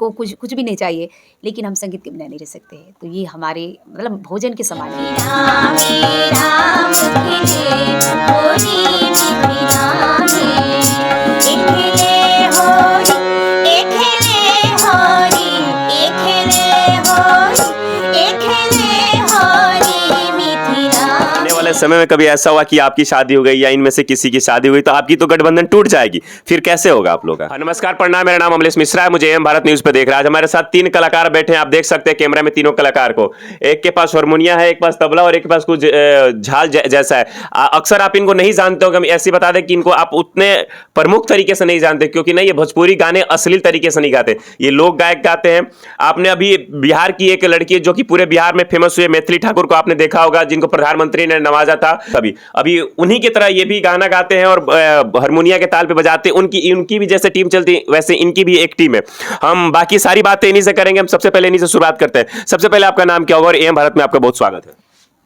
हमको कुछ कुछ भी नहीं चाहिए, लेकिन हम संगीत के बिना नहीं रह सकते हैं। तो ये हमारे मतलब भोजन के समान है। आने वाले समय में कभी ऐसा हुआ कि आपकी शादी हो गई या इनमें से किसी की शादी हुई तो आपकी तो गठबंधन टूट जाएगी, फिर कैसे होगा आप लोग का? नमस्कार, प्रणाम, मेरा नाम अमलेश मिश्रा है, मुझे एम भारत न्यूज पे देख रहा है। आज हमारे साथ 3 कलाकार बैठे हैं, आप देख सकते हैं कैमरा में तीनों कलाकार को। एक के पास हारमोनिया है, एक पास तबला और एक के पास कुछ झाल जैसा है। अक्सर आप इनको नहीं जानते हो, हम ऐसी बता दें कि इनको आप उतने प्रमुख तरीके से नहीं जानते, क्योंकि नहीं ये भोजपुरी गाने अश्लील तरीके से नहीं गाते, ये लोक गायक गाते हैं। आपने अभी बिहार की एक लड़की जो कि पूरे बिहार में फेमस हुई, मैथिली ठाकुर को आपने देखा होगा, जिनको प्रधानमंत्री ने नवाजा था। अभी अभी उन्हीं की तरह ये भी गाना गाते हैं और हारमोनिया के ताल पे बजाते हैं। उनकी भी जैसे टीम चलती है वैसे इनकी भी एक टीम है। हम बाकी सारी बातें इन्हीं से करेंगे। हम सबसे पहले इन्हीं से शुरुआत करते हैं। सबसे पहले आपका नाम क्या होगा और एम भारत में आपका बहुत स्वागत है।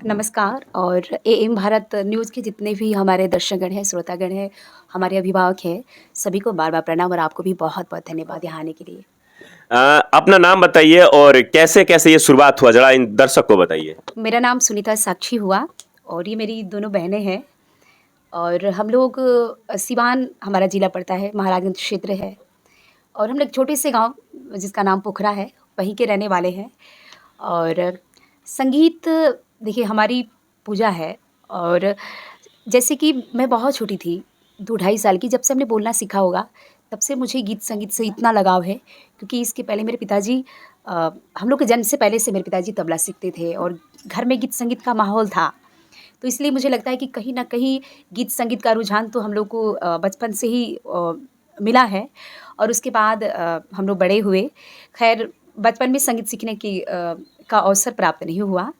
नमस्कार, और एएम भारत न्यूज़ के जितने भी हमारे दर्शकगण हैं, श्रोतागण हैं, हमारे अभिभावक हैं, सभी को बार-बार प्रणाम और आपको भी बहुत-बहुत धन्यवाद यहाँ आने के लिए। अपना नाम बताइए और कैसे कैसे ये शुरुआत हुआ, जरा इन दर्शक को बताइए। मेरा नाम सुनीता साक्षी हुआ और ये मेरी दोनों बहनें हैं और हम लोग सिवान हमारा ज़िला पड़ता है, महाराजगंज क्षेत्र है और हम लोग छोटे से गाँव जिसका नाम पोखरा है, वहीं के रहने वाले हैं। और संगीत देखिए हमारी पूजा है और जैसे कि मैं बहुत छोटी थी, 2 ढाई साल की, जब से हमने बोलना सीखा होगा, तब से मुझे गीत संगीत से इतना लगाव है, क्योंकि इसके पहले मेरे पिताजी हम लोग के जन्म से पहले से मेरे पिताजी तबला सीखते थे और घर में गीत संगीत का माहौल था। तो इसलिए मुझे लगता है कि कहीं न कहीं गीत संगीत का रुझान तो हम लोग को बचपन से ही मिला है और उसके बाद हम लोग बड़े हुए। ख़ैर बचपन में संगीत सीखने की का अवसर प्राप्त नहीं हुआ,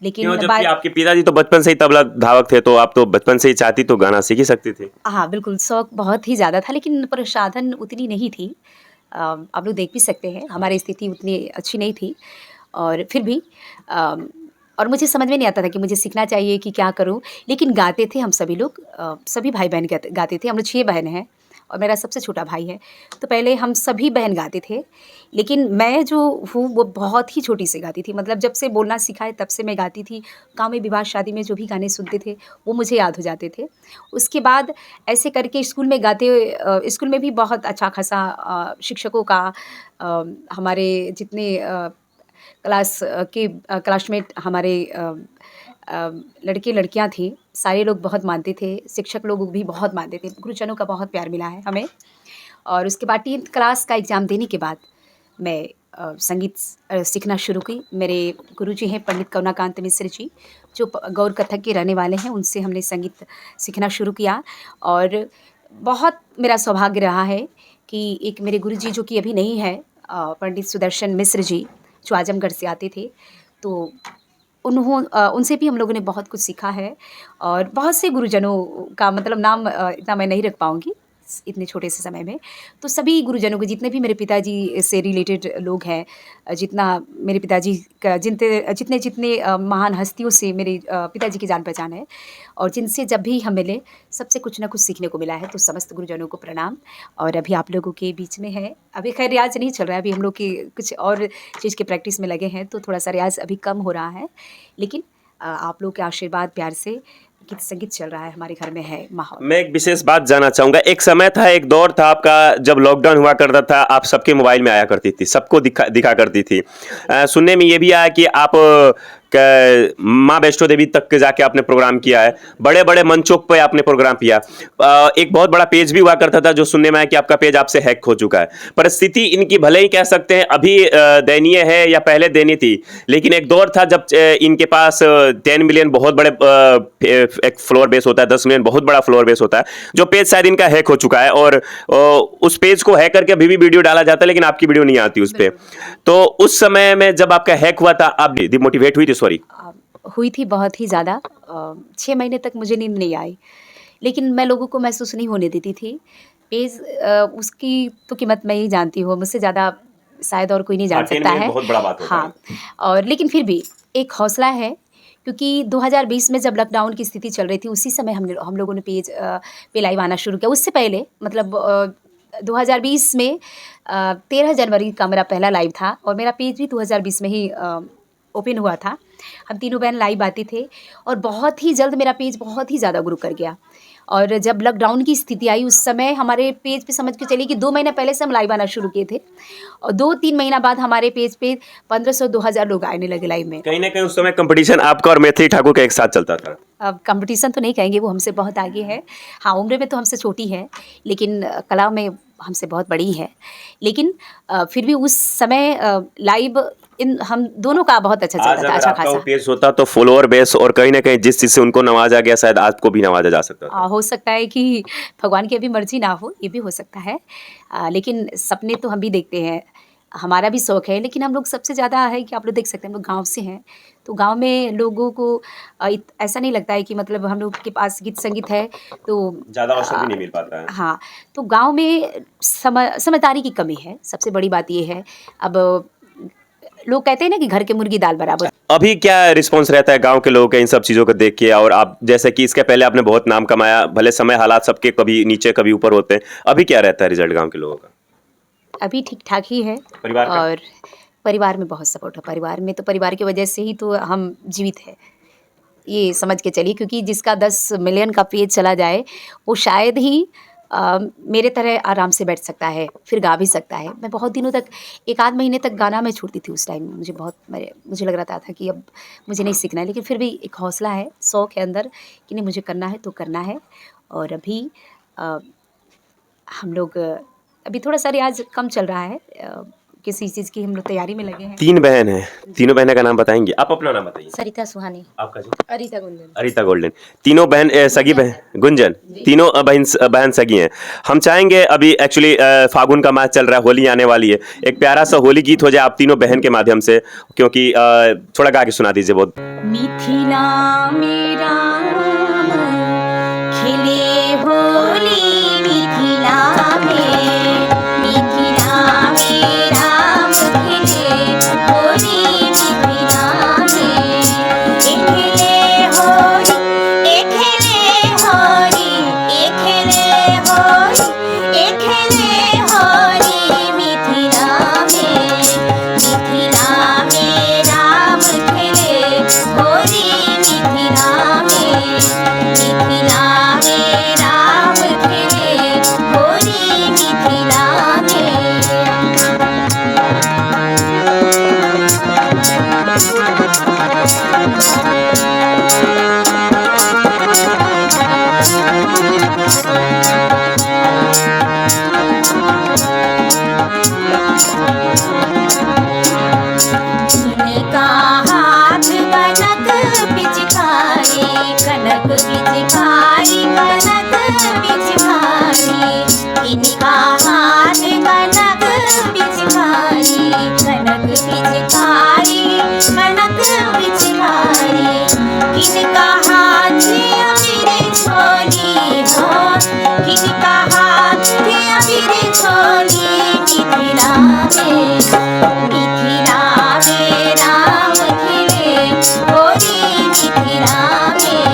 लेकिन क्यों, जबकि आपके पिताजी तो बचपन से ही तबला धावक थे, तो आप तो बचपन से ही चाहती तो गाना सीख ही सकती थी। हाँ, बिल्कुल शौक बहुत ही ज़्यादा था, लेकिन प्रसाधन उतनी नहीं थी। आप लोग देख भी सकते हैं, हमारी स्थिति उतनी अच्छी नहीं थी और फिर भी और मुझे समझ में नहीं आता था कि मुझे सीखना चाहिए कि क्या करूँ? लेकिन गाते थे हम सभी लोग, सभी भाई-बहन गाते थे। हम लोग 6 बहन हैं और मेरा सबसे छोटा भाई है। तो पहले हम सभी बहन गाते थे, लेकिन मैं जो हूँ वो बहुत ही छोटी से गाती थी। मतलब जब से बोलना सीखा है तब से मैं गाती थी। गाँव में विवाह शादी में जो भी गाने सुनते थे वो मुझे याद हो जाते थे। उसके बाद ऐसे करके स्कूल में गाते स्कूल में भी बहुत अच्छा खासा शिक्षकों का हमारे जितने क्लासमेट हमारे लड़के-लड़कियाँ थीं, सारे लोग बहुत मानते थे, शिक्षक लोग भी बहुत मानते थे, गुरुजनों का बहुत प्यार मिला है हमें। और उसके बाद 10th क्लास का एग्ज़ाम देने के बाद मैं संगीत सीखना शुरू की। मेरे गुरुजी हैं पंडित करुणाकांत मिश्र जी, जो गौर कथक के रहने वाले हैं, उनसे हमने संगीत सीखना शुरू किया और बहुत मेरा सौभाग्य रहा है कि एक मेरे गुरुजी जो कि अभी नहीं है, पंडित सुदर्शन मिश्र जी, जो आजमगढ़ से आते थे, तो उनसे भी हम लोगों ने बहुत कुछ सीखा है और बहुत से गुरुजनों का मतलब नाम इतना मैं नहीं रख पाऊँगी इतने छोटे से समय में। तो सभी गुरुजनों के जितने भी मेरे पिताजी से रिलेटेड लोग हैं, जितना मेरे पिताजी का जितने महान हस्तियों से मेरे पिताजी की जान पहचान है और जिनसे जब भी हम मिले सबसे कुछ ना कुछ सीखने को मिला है। तो समस्त गुरुजनों को प्रणाम। और अभी आप लोगों के बीच में है, अभी खैर रियाज़ नहीं चल रहा है, अभी हम लोग की कुछ और चीज़ के प्रैक्टिस में लगे हैं, तो थोड़ा-सा रियाज़ अभी कम हो रहा है। लेकिन आप लोग के आशीर्वाद प्यार से गीत संगीत चल रहा है, हमारे घर में है माहौल। मैं एक विशेष बात जानना चाहूंगा। एक समय था, एक दौर था आपका जब लॉकडाउन हुआ करता था, आप सबके मोबाइल में आया करती थी, सबको दिखा करती थी। सुनने में ये भी आया कि आप माँ वैष्णो देवी तक के जाके आपने प्रोग्राम किया है, बड़े बड़े मंचों पे आपने प्रोग्राम किया। एक बहुत बड़ा पेज भी हुआ करता था, जो सुनने में आया कि आपका पेज आपसे हैक हो चुका है। परिस्थिति इनकी भले ही कह सकते हैं अभी दयनीय है या पहले दयनीय थी, लेकिन एक दौर था जब इनके पास 10 मिलियन बहुत बड़े एक फ्लोर बेस होता है, 10 मिलियन बहुत बड़ा फ्लोर बेस होता है, जो पेज शायद इनका हैक हो चुका है और उस पेज को हैक करके अभी भी वीडियो डाला जाता है, लेकिन आपकी वीडियो नहीं आती उस पर। तो उस समय में जब आपका हैक हुआ था, आप डिमोटिवेट हुई थी? सॉरी, हुई थी बहुत ही ज़्यादा। 6 महीने तक मुझे नींद नहीं आई, लेकिन मैं लोगों को महसूस नहीं होने देती थी। पेज उसकी तो कीमत मैं ही जानती हूँ, मुझसे ज़्यादा शायद और कोई नहीं जान सकता है। बहुत बड़ा बात होता है। हाँ, और लेकिन फिर भी एक हौसला है, क्योंकि 2020 में जब लॉकडाउन की स्थिति चल रही थी, उसी समय हम लोगों ने पेज पे लाइव आना शुरू किया। उससे पहले मतलब 2020 में 13 जनवरी का मेरा पहला लाइव था और मेरा पेज भी 2020 में ही ओपन हुआ था। हम तीनों बहन लाइव आते थे और बहुत ही जल्द मेरा पेज बहुत ही ज़्यादा ग्रो कर गया। और जब लॉकडाउन की स्थिति आई उस समय हमारे पेज पे समझ के चलिए कि 2 महीने पहले से हम लाइव आना शुरू किए थे और 2-3 महीना बाद हमारे पेज पे 1500-2000 लोग आने लगे लाइव में। कहीं ना कहीं उस समय कंपटीशन आपका और मैथिली ठाकुर का एक साथ चलता था। अब कंपटीशन तो नहीं कहेंगे, वो हमसे बहुत आगे है। हाँ, उम्र में तो हमसे छोटी है, लेकिन कला में हमसे बहुत बड़ी है। लेकिन फिर भी उस समय लाइव इन हम दोनों का बहुत अच्छा आज चलता था, अगर अच्छा आपका वो खासा। पेज होता तो फॉलोअर बेस और कहीं ना कहीं जिस चीज से उनको नवाजा गया शायद आपको भी नवाजा जा सकता था। हो सकता है कि भगवान की अभी मर्जी ना हो, ये भी हो सकता है। लेकिन सपने तो हम भी देखते हैं, हमारा भी शौक है। लेकिन हम लोग सबसे ज़्यादा है कि आप लोग देख सकते हैं हम लोग गाँव से हैं, तो गाँव में लोगों को ऐसा नहीं लगता है कि मतलब हम लोग के पास गीत संगीत है तो ज्यादा अवसर भी नहीं मिल पाता है। हाँ, तो गाँव में समझदारी की कमी है, सबसे बड़ी बात ये है। अब लोग कहते हैं ना कि घर के मुर्गी दाल बराबर। अभी क्या रिस्पॉन्स रहता है गांव के लोगों के इन सब चीज़ों को देख के? और आप जैसे कि इसके पहले आपने बहुत नाम कमाया, भले समय हालात सबके कभी नीचे कभी ऊपर होते हैं, अभी क्या रहता है रिजल्ट गांव के लोगों का? अभी ठीक-ठाक ही है परिवार का? और परिवार में बहुत सपोर्ट है। परिवार में तो परिवार की वजह से ही तो हम जीवित हैं, ये समझ के चलिए। क्योंकि जिसका 10 मिलियन का पेज चला जाए, वो शायद ही मेरे तरह आराम से बैठ सकता है, फिर गा भी सकता है। मैं बहुत दिनों तक 1 आध महीने तक गाना मैं छोड़ती थी उस टाइम। मुझे लग रहा था कि अब मुझे नहीं सीखना है, लेकिन फिर भी एक हौसला है, शौक है अंदर कि नहीं मुझे करना है तो करना है। और अभी अ, हम लोग अभी थोड़ा-सा रियाज़ कम चल रहा है, किसी चीज़ की हम लोग तैयारी में लगे हैं। 3 बहन हैं, तीनों बहनों का नाम बताएंगे? आप अपना नाम बताइए। सरिता सुहानी, आपका जी? अरीता गुंजन। अरीता गोल्डन। तीनों बहन सगी बहन गुंजन, तीनों बहन सगी हैं। हम चाहेंगे अभी एक्चुअली फागुन का माह चल रहा है, होली आने वाली है, एक प्यारा सा होली गीत हो जाए आप तीनों बहन के माध्यम से, क्योंकि थोड़ा गा के सुना दीजिए। बहुत मिथिला में राम खिले होली, मिथिला में राम खिले होली, मिथिला में ए खिले होली, ए खिले होली, ए खिले होली, ए खिले होली, मिथिला में राम खिले होली, मिथिला में राम खिले होली, मिथिला इनका हाथ कनक पिचकारी, कनक पिचकारी, कनक पिचकारी। इनका हाथ कनक पिचकारी, कनक पिचकारी, कनक पिचकारी। किनका हाथ अबीर छोली हो, किनका हाथ अबीर छोली, मिथिला में राम खिले होली, मिथिला में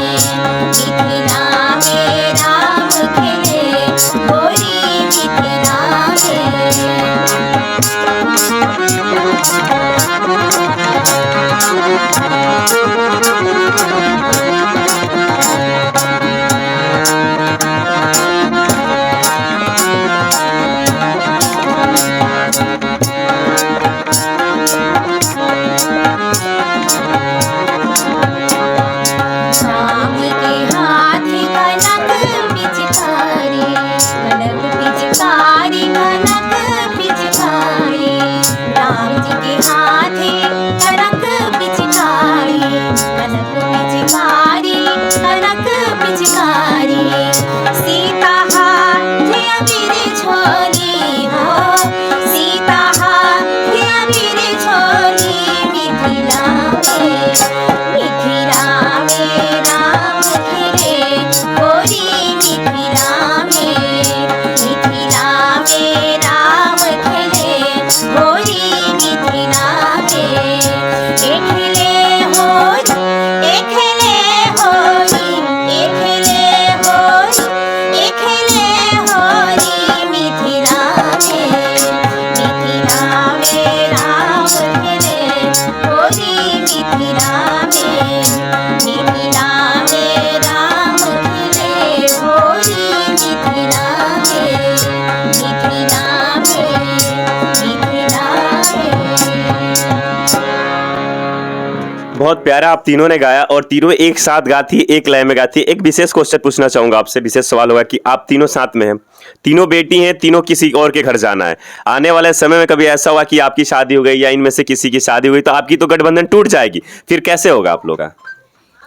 बहुत प्यारा आप तीनों ने गाया और तीनों एक साथ गाती, एक लय में गाती। एक विशेष क्वेश्चन पूछना चाहूँगा आपसे, विशेष सवाल होगा कि आप तीनों साथ में हैं, तीनों बेटी हैं, तीनों किसी और के घर जाना है। आने वाले समय में कभी ऐसा हुआ कि आपकी शादी हो गई या इनमें से किसी की शादी हुई तो आपकी तो गठबंधन टूट जाएगी, फिर कैसे होगा आप लोग का?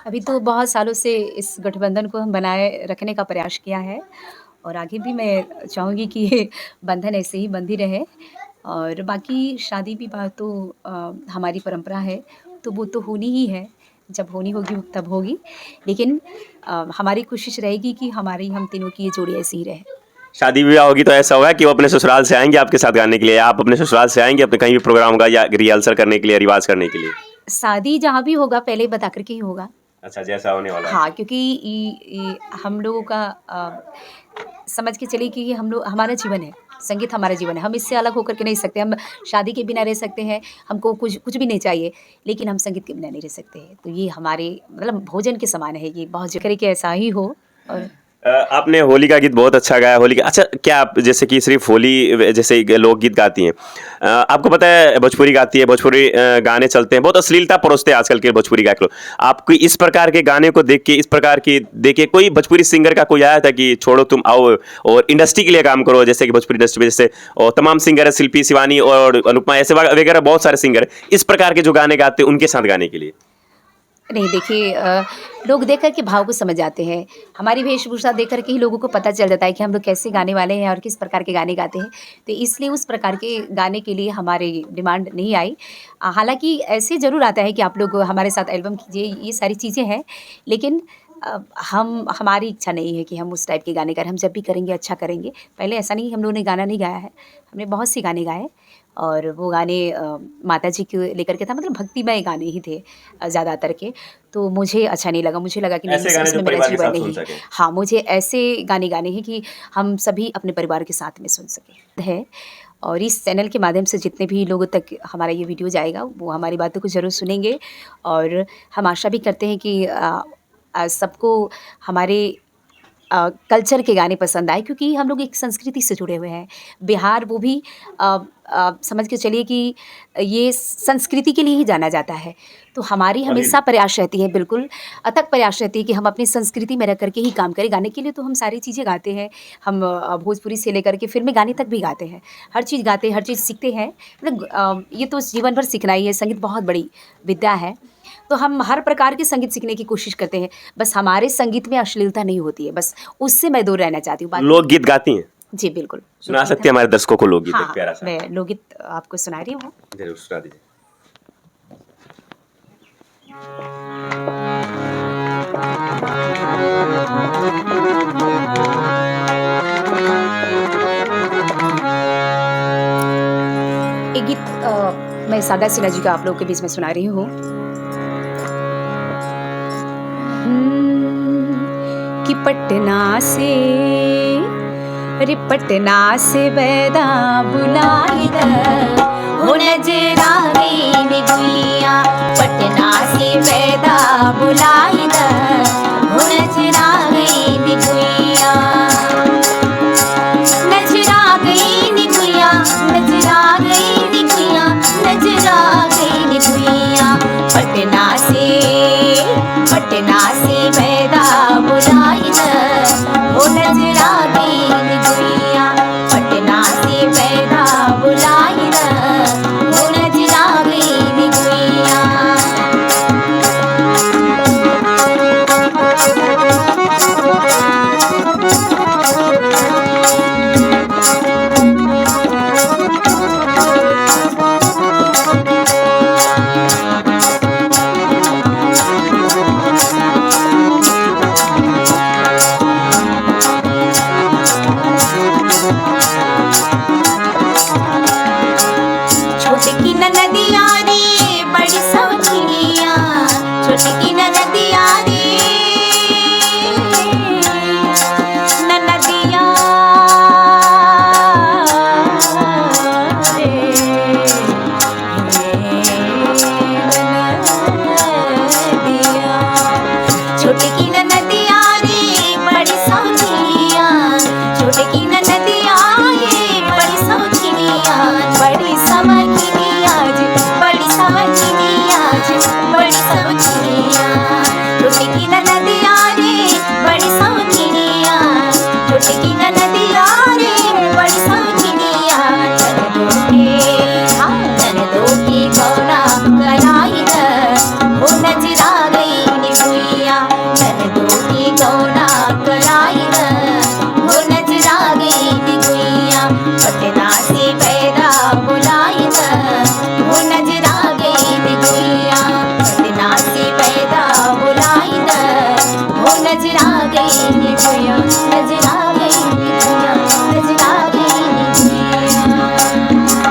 अभी तो बहुत सालों से इस गठबंधन को हम बनाए रखने का प्रयास किया है और आगे भी मैं चाहूँगी कि ये बंधन ऐसे ही बंधी रहे। और बाकी शादी विवाह तो हमारी परंपरा है, तो वो तो होनी ही है, जब होनी होगी तब होगी। लेकिन हमारी कोशिश रहेगी कि हमारी हम तीनों की ये जोड़ी ऐसी ही रहे। शादी ब्याह होगी तो ऐसा होगा कि वो अपने ससुराल से आएंगे आपके साथ गाने के लिए, या आप अपने ससुराल से आएंगे अपने कहीं भी प्रोग्राम होगा या रिहर्सल करने के लिए, रिवाज करने के लिए? शादी जहाँ भी होगा पहले बता कर के ही होगा। अच्छा, जैसा होने वाला है। हाँ, क्योंकि हम लोगों का समझ के चलिए कि ये हम लोग हमारा जीवन है, संगीत हमारा जीवन है। हम इससे अलग होकर के नहीं सकते। हम शादी के बिना रह सकते हैं, हमको कुछ कुछ भी नहीं चाहिए, लेकिन हम संगीत के बिना नहीं रह सकते। तो ये हमारे मतलब भोजन के समान है, ये बहुत ज़रूरी कि ऐसा ही हो। और आपने होली का गीत बहुत अच्छा गाया। होली का अच्छा, क्या आप जैसे कि सिर्फ होली जैसे लोकगीत गाती हैं, आपको पता है भोजपुरी गाती है, भोजपुरी गाने चलते हैं, बहुत अश्लीलता परोसते हैं आजकल के भोजपुरी गायक लोग। आपको इस प्रकार के गाने को देख के, इस प्रकार की देख के कोई भोजपुरी सिंगर का कोई आया था कि छोड़ो तुम आओ और इंडस्ट्री के लिए काम करो, जैसे कि भोजपुरी इंडस्ट्री में जैसे और तमाम सिंगर है, शिल्पी शिवानी और अनुपमा ऐसे वगैरह बहुत सारे सिंगर हैं, इस प्रकार के जो गाने गाते हैं उनके साथ गाने के लिए? नहीं देखिए, लोग देख कर के भाव को समझ जाते हैं। हमारी वेशभूषा देख कर के ही लोगों को पता चल जाता है कि हम लोग कैसे गाने वाले हैं और किस प्रकार के गाने गाते हैं। तो इसलिए उस प्रकार के गाने के लिए हमारी डिमांड नहीं आई। हालाँकि ऐसे ज़रूर आता है कि आप लोग हमारे साथ एल्बम कीजिए, ये सारी चीज़ें हैं। लेकिन हमारी इच्छा नहीं है कि हम उस टाइप के गाने करें। हम जब भी करेंगे अच्छा करेंगे। पहले ऐसा नहीं हम लोगों ने गाना नहीं गाया है। हमने बहुत से गाने गाए और वो गाने माताजी को लेकर के था, मतलब भक्तिमय गाने ही थे ज़्यादातर के। तो मुझे अच्छा नहीं लगा, मुझे लगा कि नहीं, ऐसे गाने जो इसमें मेरा परिवार के जीवन साथ सुन नहीं। सके। हाँ, मुझे ऐसे गाने गाने हैं कि हम सभी अपने परिवार के साथ में सुन सकें है। और इस चैनल के माध्यम से जितने भी लोगों तक हमारा ये वीडियो जाएगा, वो हमारी बातों को ज़रूर सुनेंगे। और हम आशा भी करते हैं कि सबको हमारे कल्चर के गाने पसंद आए, क्योंकि हम लोग एक संस्कृति से जुड़े हुए हैं। बिहार वो भी समझ के चलिए कि ये संस्कृति के लिए ही जाना जाता है। तो हमारी हमेशा प्रयास रहती है, बिल्कुल अथक प्रयास रहती है कि हम अपनी संस्कृति में रह कर के ही काम करें। गाने के लिए तो हम सारी चीज़ें गाते हैं। हम भोजपुरी से लेकर के फ़िल्मी गाने तक भी गाते हैं। हर चीज़ गाते हैं, हर चीज़ सीखते हैं। मतलब ये तो जीवन भर सीखना ही है। संगीत बहुत बड़ी विद्या है। तो हम हर प्रकार के संगीत सीखने की कोशिश करते हैं। बस हमारे संगीत में अश्लीलता नहीं होती है, बस उससे मैं दूर रहना चाहती हूँ। बाकी लोकगीत गाती हैं? जी, बिल्कुल। सुना सकते हैं हमारे दर्शकों को लोकगीत हाँ, एक प्यारा सा? मैं लोकगीत आपको सुना रही हूँ। जरूर सुना दीजिए। एक गीत मैं सादा सिन्हा जी का आप लोगों के बीच में सुना रही हूँ। कि पटना से, अरे पटना से बैदा बुलाई द हो नजरा गई गुलिया। पटना से बैदा बुलाई द हो नजरा गई गुलिया। नजरा गई गुलिया, नजरा गई गुलिया, नजरा गई गुलिया। पटना से बैदा बुलाई द हो नजरा गई गुलिया। पटना से बैदा बुलाई द हो नजरा गई गुलिया। नजरा गई नी दुनिया, नजरा गई नी दुनिया।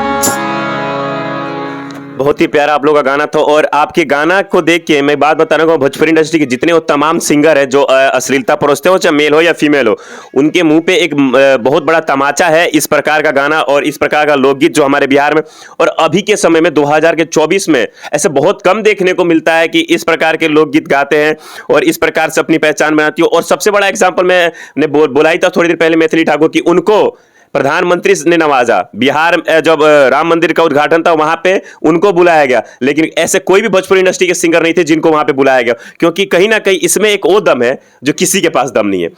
बहुत ही प्यारा आप लोग का गाना था। और आपके गाना को देख के मैं बात बता रहा हूँ, भोजपुरी इंडस्ट्री के जितने वो तमाम सिंगर है जो अश्लीलता परोसते हो, चाहे मेल हो या फीमेल हो, उनके मुंह पे एक बहुत बड़ा तमाचा है इस प्रकार का गाना और इस प्रकार का लोकगीत जो हमारे बिहार में और अभी के समय में 2024 में ऐसे बहुत कम देखने को मिलता है कि इस प्रकार के लोकगीत गाते हैं और इस प्रकार से अपनी पहचान बनाती हो। और सबसे बड़ा एग्जाम्पल मैंने बोला ही था थोड़ी देर पहले मैथिली ठाकुर की, उनको प्रधानमंत्री ने नवाजा। बिहार जब राम मंदिर का उद्घाटन था वहां पे उनको बुलाया गया, लेकिन ऐसे कोई भी भोजपुरी इंडस्ट्री के सिंगर नहीं थे जिनको वहां पे बुलाया गया, क्योंकि कहीं ना कहीं इसमें एक वो दम है जो किसी के पास दम नहीं है।